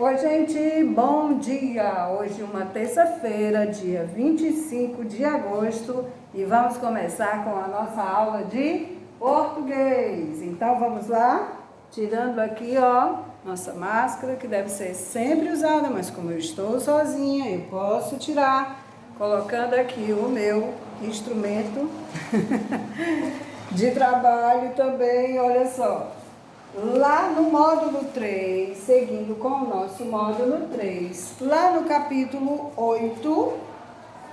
Oi, gente, bom dia! Hoje uma terça-feira, dia 25 de agosto, e vamos começar com a nossa aula de português. Então, vamos lá? Tirando aqui, ó, nossa máscara, que deve ser sempre usada, mas como eu estou sozinha, eu posso tirar, colocando aqui o meu instrumento de trabalho também, olha só. Lá no módulo 3, seguindo com o nosso módulo 3, lá no capítulo 8,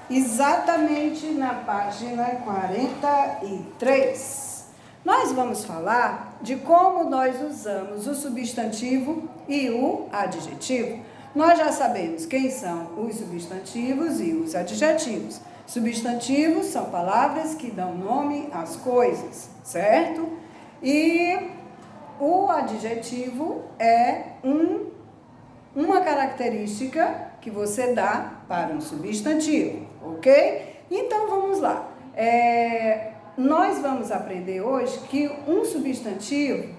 exatamente na página 43, nós vamos falar de como nós usamos o substantivo e o adjetivo. Nós já sabemos quem são os substantivos e os adjetivos. Substantivos são palavras que dão nome às coisas, certo? E o adjetivo é uma característica que você dá para um substantivo, ok? Então, vamos lá. Nós vamos aprender hoje que um substantivo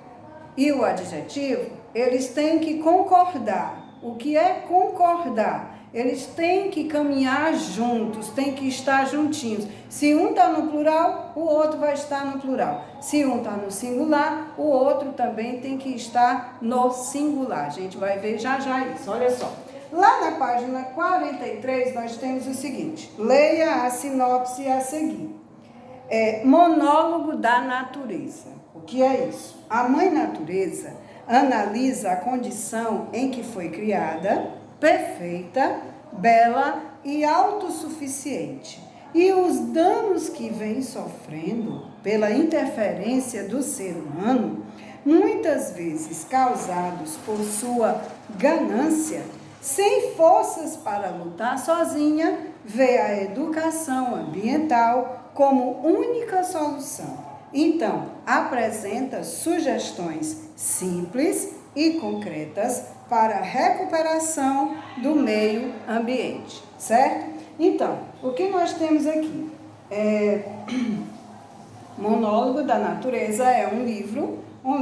e o adjetivo, eles têm que concordar. O que é concordar? Eles têm que caminhar juntos, têm que estar juntinhos. Se um está no plural, o outro vai estar no plural. Se um está no singular, o outro também tem que estar no singular. A gente vai ver já já isso, olha só. Lá na página 43, nós temos o seguinte. Leia a sinopse a seguir. Monólogo da natureza. O que é isso? A mãe natureza analisa a condição em que foi criada, perfeita, bela e autossuficiente, e os danos que vem sofrendo pela interferência do ser humano, muitas vezes causados por sua ganância, sem forças para lutar sozinha, vê a educação ambiental como única solução. Então, apresenta sugestões simples e concretas para a recuperação do meio ambiente, certo? Então, o que nós temos aqui? Monólogo da Natureza é um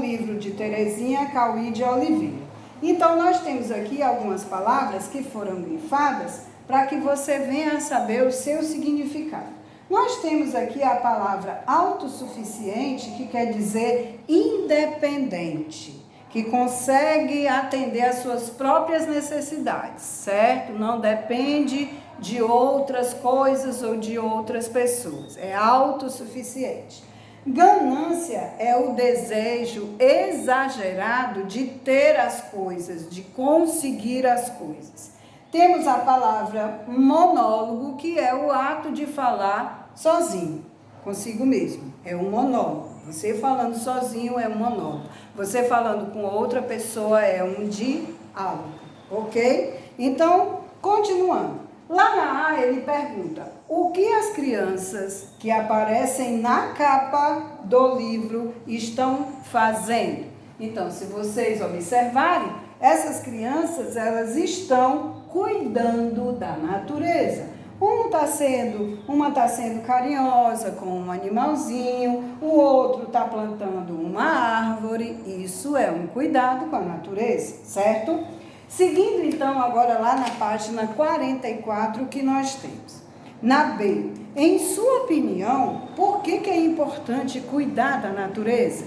livro de Terezinha Cauí de Oliveira. Então, nós temos aqui algumas palavras que foram grifadas para que você venha a saber o seu significado. Nós temos aqui a palavra autossuficiente, que quer dizer independente, que consegue atender às suas próprias necessidades, certo? Não depende de outras coisas ou de outras pessoas, é autossuficiente. Ganância é o desejo exagerado de ter as coisas, de conseguir as coisas. Temos a palavra monólogo, que é o ato de falar sozinho, consigo mesmo, é um monólogo. Você falando sozinho é um monólogo. Você falando com outra pessoa é um diálogo, ok? Então, continuando. Lá na A, ele pergunta, o que as crianças que aparecem na capa do livro estão fazendo? Então, se vocês observarem, essas crianças, elas estão cuidando da natureza. Uma está sendo carinhosa com um animalzinho, o outro está plantando uma árvore. Isso é um cuidado com a natureza, certo? Seguindo então agora lá na página 44, o que nós temos? Na B, em sua opinião, por que é importante cuidar da natureza?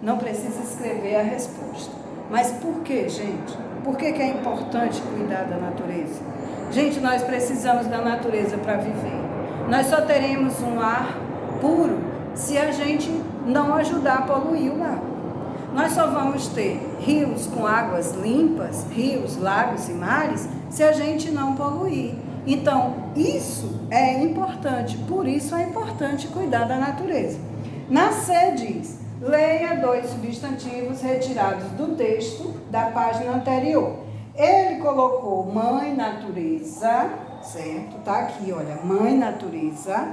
Não precisa escrever a resposta. Mas por que, gente? Por que é importante cuidar da natureza? Gente, nós precisamos da natureza para viver. Nós só teremos um ar puro se a gente não ajudar a poluir o ar. Nós só vamos ter rios com águas limpas, rios, lagos e mares, se a gente não poluir. Então, isso é importante, por isso é importante cuidar da natureza. Na C diz, leia 2 substantivos retirados do texto da página anterior. Ele colocou mãe natureza, certo? Tá aqui, olha, mãe natureza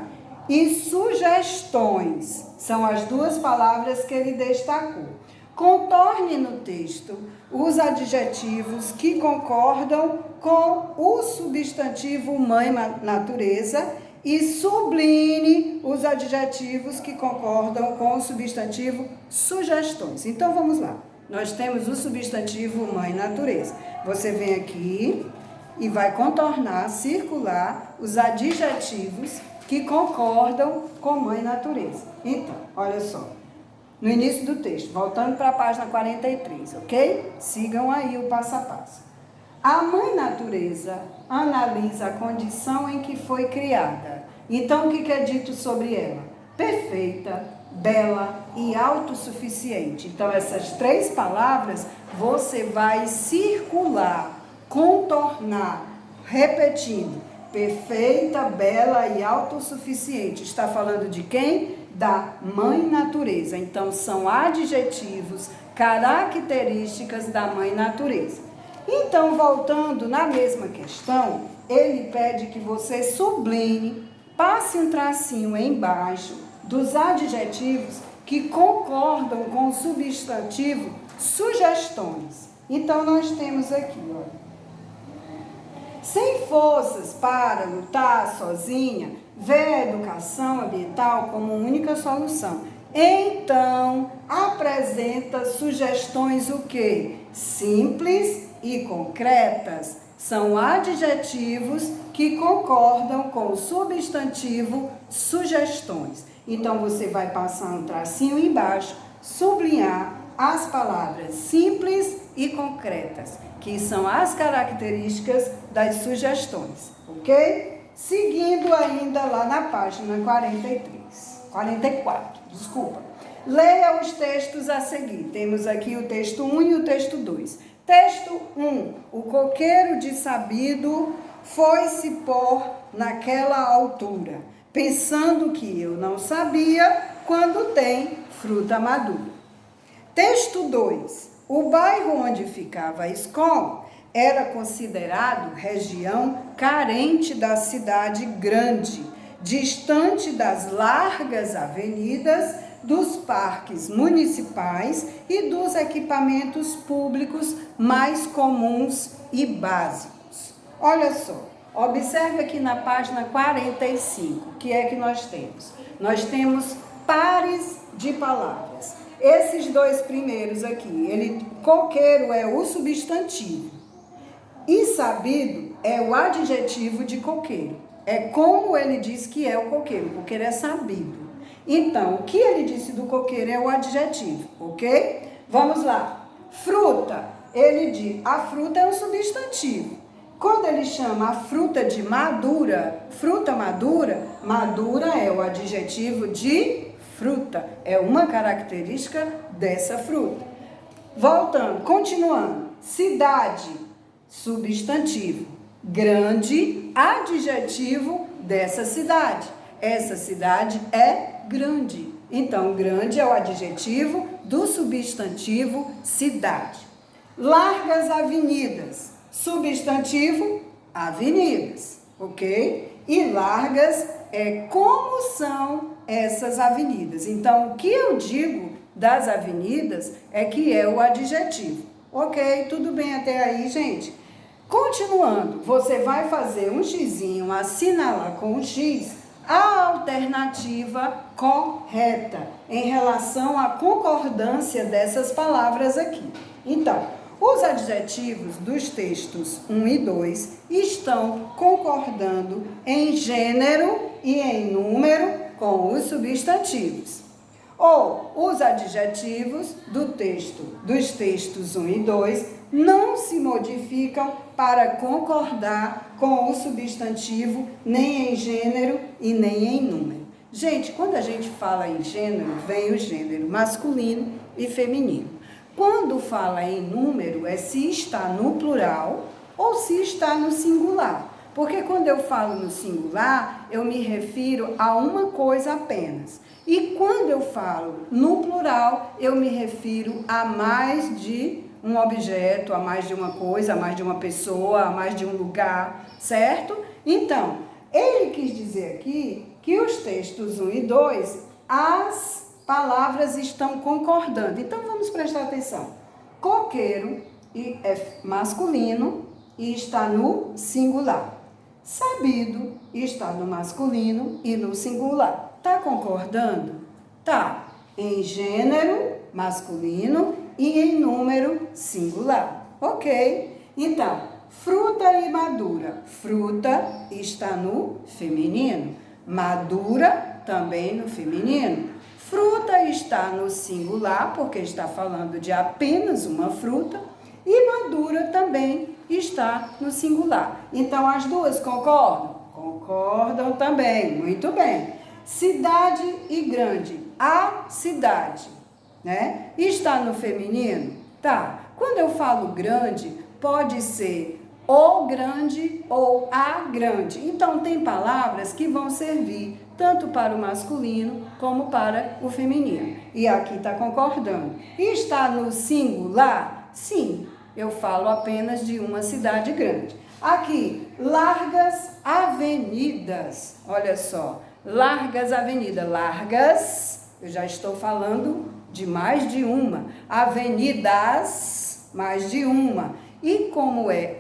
e sugestões. São as 2 palavras que ele destacou. Contorne no texto os adjetivos que concordam com o substantivo mãe natureza e subline os adjetivos que concordam com o substantivo sugestões. Então, vamos lá. nós temos o substantivo mãe natureza. Você vem aqui e vai contornar, circular os adjetivos que concordam com mãe natureza. Então, olha só, no início do texto, voltando para a página 43, ok? Sigam aí o passo a passo. A mãe natureza analisa a condição em que foi criada. Então, o que é dito sobre ela? Perfeita, bela e autossuficiente. Então, essas três palavras você vai circular, contornar, repetindo. Perfeita, bela e autossuficiente. Está falando de quem? Da mãe natureza. Então, são adjetivos, características da mãe natureza. Então, voltando na mesma questão, ele pede que você sublinhe, passe um tracinho embaixo dos adjetivos que concordam com o substantivo sugestões. Então, nós temos aqui, olha. Sem forças para lutar sozinha, vê a educação ambiental como única solução. Então, apresenta sugestões o quê? Simples e concretas. São adjetivos que concordam com o substantivo sugestões. Então, você vai passar um tracinho embaixo, sublinhar as palavras simples e concretas, que são as características das sugestões, ok? Seguindo ainda lá na página 44, desculpa. Leia os textos a seguir. Temos aqui o texto 1 e o texto 2. Texto 1. O coqueiro de sabido foi-se pôr naquela altura, pensando que eu não sabia quando tem fruta madura. Texto 2. O bairro onde ficava a escola era considerado região carente da cidade grande, distante das largas avenidas, dos parques municipais e dos equipamentos públicos mais comuns e básicos. Olha só, observe aqui na página 45, o que é que nós temos? Nós temos pares de palavras. Esses dois primeiros aqui, coqueiro é o substantivo e sabido é o adjetivo de coqueiro. É como ele diz que é o coqueiro é sabido. Então, o que ele disse do coqueiro é o adjetivo, ok? Vamos lá. Fruta, ele diz, a fruta é um substantivo. Quando ele chama a fruta de madura, fruta madura, madura é o adjetivo de fruta, é uma característica dessa fruta. Voltando, continuando. Cidade, substantivo. Grande, adjetivo dessa cidade. Essa cidade é grande. Então, grande é o adjetivo do substantivo cidade. Largas avenidas, substantivo avenidas, ok? E largas é como são essas avenidas. Então, o que eu digo das avenidas é que é o adjetivo. Ok, tudo bem até aí, gente? Continuando, você vai fazer um xizinho, assinalar com um X a alternativa correta em relação à concordância dessas palavras aqui. Então, os adjetivos dos textos 1 e 2 estão concordando em gênero e em número com os substantivos. Ou os adjetivos dos textos 1 e 2 não se modificam para concordar com o substantivo nem em gênero e nem em número. Gente, quando a gente fala em gênero, vem o gênero masculino e feminino. Quando fala em número, é se está no plural ou se está no singular. Porque quando eu falo no singular, eu me refiro a uma coisa apenas. E quando eu falo no plural, eu me refiro a mais de um objeto, a mais de uma coisa, a mais de uma pessoa, a mais de um lugar, certo? Então, ele quis dizer aqui que os textos 1 e 2, as palavras estão concordando. Então, vamos prestar atenção. Coqueiro é masculino e está no singular. Sabido está no masculino e no singular. Tá concordando? Tá. Em gênero, masculino e em número singular. Ok? Então, fruta e madura. Fruta está no feminino. Madura também no feminino. Fruta está no singular, porque está falando de apenas uma fruta. E madura também está no singular. Então, as duas concordam? Concordam também. Muito bem. Cidade e grande. A cidade, né? Está no feminino? Tá. Quando eu falo grande, pode ser o grande ou a grande. Então, tem palavras que vão servir tanto para o masculino como para o feminino. E aqui está concordando. Está no singular? Sim, eu falo apenas de uma cidade grande. Aqui, largas avenidas. Olha só, largas avenidas. Largas, eu já estou falando de mais de uma. Avenidas, mais de uma. E como é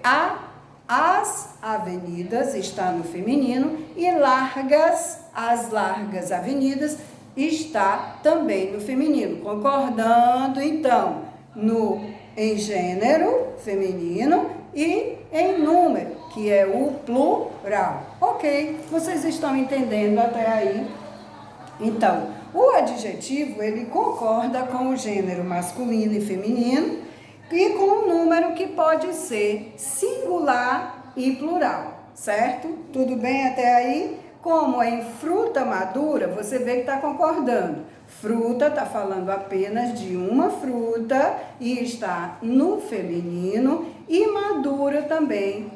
as avenidas, está no feminino, e largas, as largas avenidas, está também no feminino. Concordando, então, em gênero, feminino, e em número, que é o plural. Ok, vocês estão entendendo até aí? Então, o adjetivo, ele concorda com o gênero masculino e feminino, e com o número que pode ser singular e plural, certo? Tudo bem até aí? Como em fruta madura, você vê que está concordando. Fruta está falando apenas de uma fruta e está no feminino. E madura também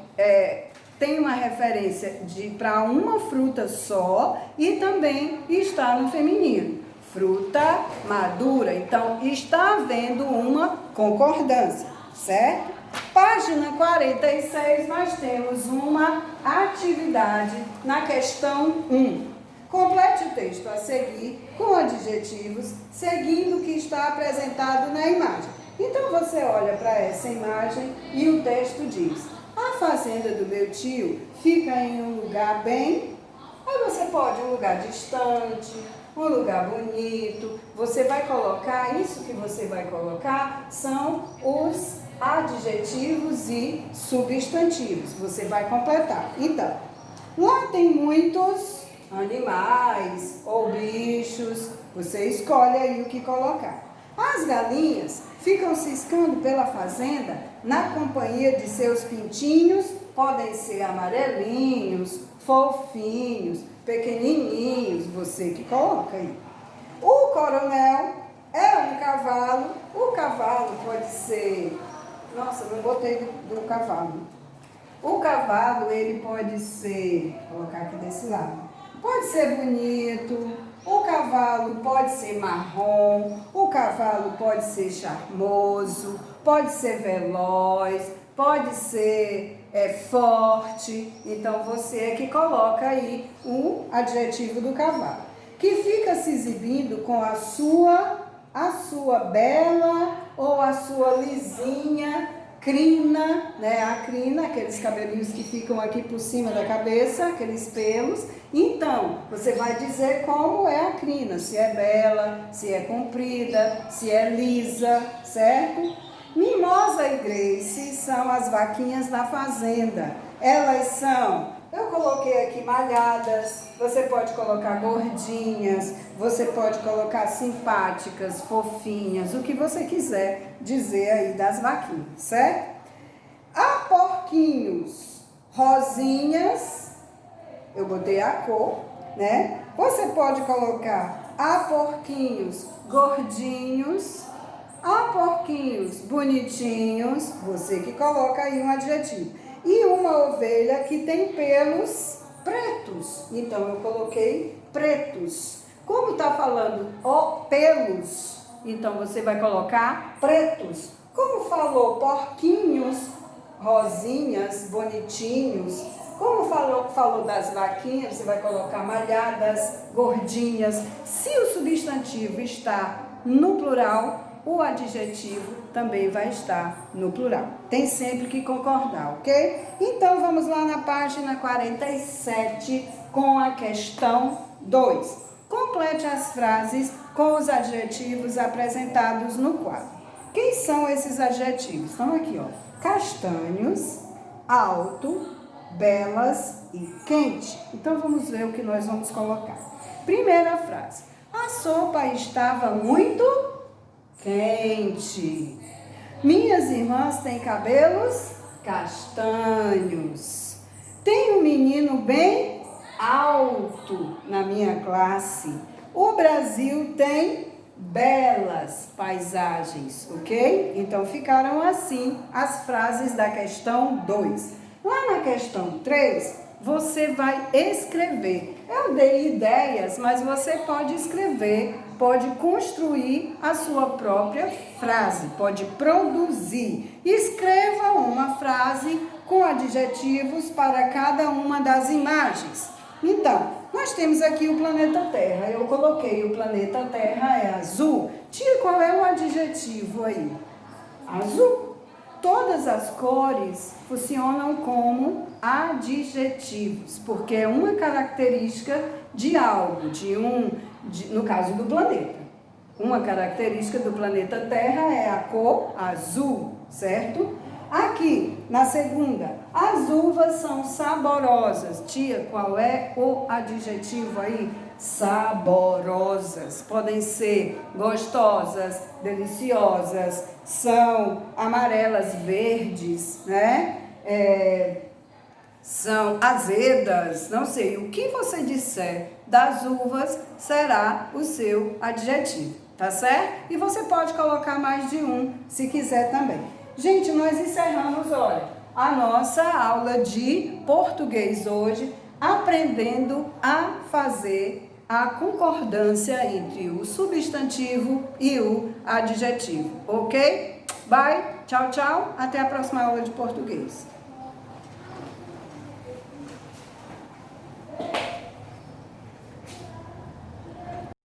tem uma referência para uma fruta só e também está no feminino. Fruta madura, então está havendo uma concordância, certo? Página 46, nós temos uma atividade na questão 1. Complete o texto a seguir com adjetivos, seguindo o que está apresentado na imagem. Então você olha para essa imagem e o texto diz: a fazenda do meu tio fica em um lugar bem... Aí você pode um lugar distante, um lugar bonito. Você vai colocar, isso que você vai colocar são os adjetivos e substantivos. Você vai completar. Então, lá tem muitos animais ou bichos. Você escolhe aí o que colocar. As galinhas ficam ciscando pela fazenda na companhia de seus pintinhos. Podem ser amarelinhos, fofinhos, pequenininhos, você que coloca aí. O coronel é um cavalo. O cavalo pode ser... Nossa, não botei do cavalo. O cavalo, ele pode ser... Vou colocar aqui desse lado. Pode ser bonito. O cavalo pode ser marrom. O cavalo pode ser charmoso. Pode ser veloz. Pode ser forte. Então, você é que coloca aí o adjetivo do cavalo. Que fica se exibindo com a sua bela ou a sua lisinha crina, né? A crina, aqueles cabelinhos que ficam aqui por cima da cabeça, aqueles pelos. Então, você vai dizer como é a crina, se é bela, se é comprida, se é lisa, certo? Mimosa e Grace são as vaquinhas da fazenda. Elas são, eu coloquei aqui malhadas, você pode colocar gordinhas, você pode colocar simpáticas, fofinhas, o que você quiser dizer aí das vaquinhas, certo? A porquinhos, rosinhas, eu botei a cor, né? Você pode colocar a porquinhos, gordinhos, a porquinhos bonitinhos, você que coloca aí um adjetivo. E uma ovelha que tem pelos pretos. Então, eu coloquei pretos. Como está falando pelos, então você vai colocar pretos. Como falou porquinhos, rosinhas, bonitinhos. Como falou das vaquinhas, você vai colocar malhadas, gordinhas. Se o substantivo está no plural, o adjetivo também vai estar no plural. Tem sempre que concordar, ok? Então, vamos lá na página 47 com a questão 2. Complete as frases com os adjetivos apresentados no quadro. Quem são esses adjetivos? Estão aqui, ó. Castanhos, alto, belas e quente. Então, vamos ver o que nós vamos colocar. Primeira frase. A sopa estava muito quente. Minhas irmãs têm cabelos castanhos. Tem um menino bem alto na minha classe. O Brasil tem belas paisagens, ok? Então, ficaram assim as frases da questão 2. Lá na questão 3, você vai escrever. Eu dei ideias, mas você pode escrever, pode construir a sua própria frase, pode produzir. Escreva uma frase com adjetivos para cada uma das imagens. Então, nós temos aqui o planeta Terra. Eu coloquei o planeta Terra é azul. Tia, qual é o adjetivo aí? Azul. Todas as cores funcionam como adjetivos, porque é uma característica de algo, no caso do planeta. Uma característica do planeta Terra é a cor azul, certo? Aqui, na segunda, as uvas são saborosas. Tia, qual é o adjetivo aí? Saborosas. Podem ser gostosas, deliciosas, são amarelas, verdes, né? São azedas, não sei. O que você disser das uvas será o seu adjetivo, tá certo? E você pode colocar mais de um, se quiser também. Gente, nós encerramos, olha, a nossa aula de português hoje, aprendendo a fazer a concordância entre o substantivo e o adjetivo, ok? Bye, tchau, tchau, até a próxima aula de português.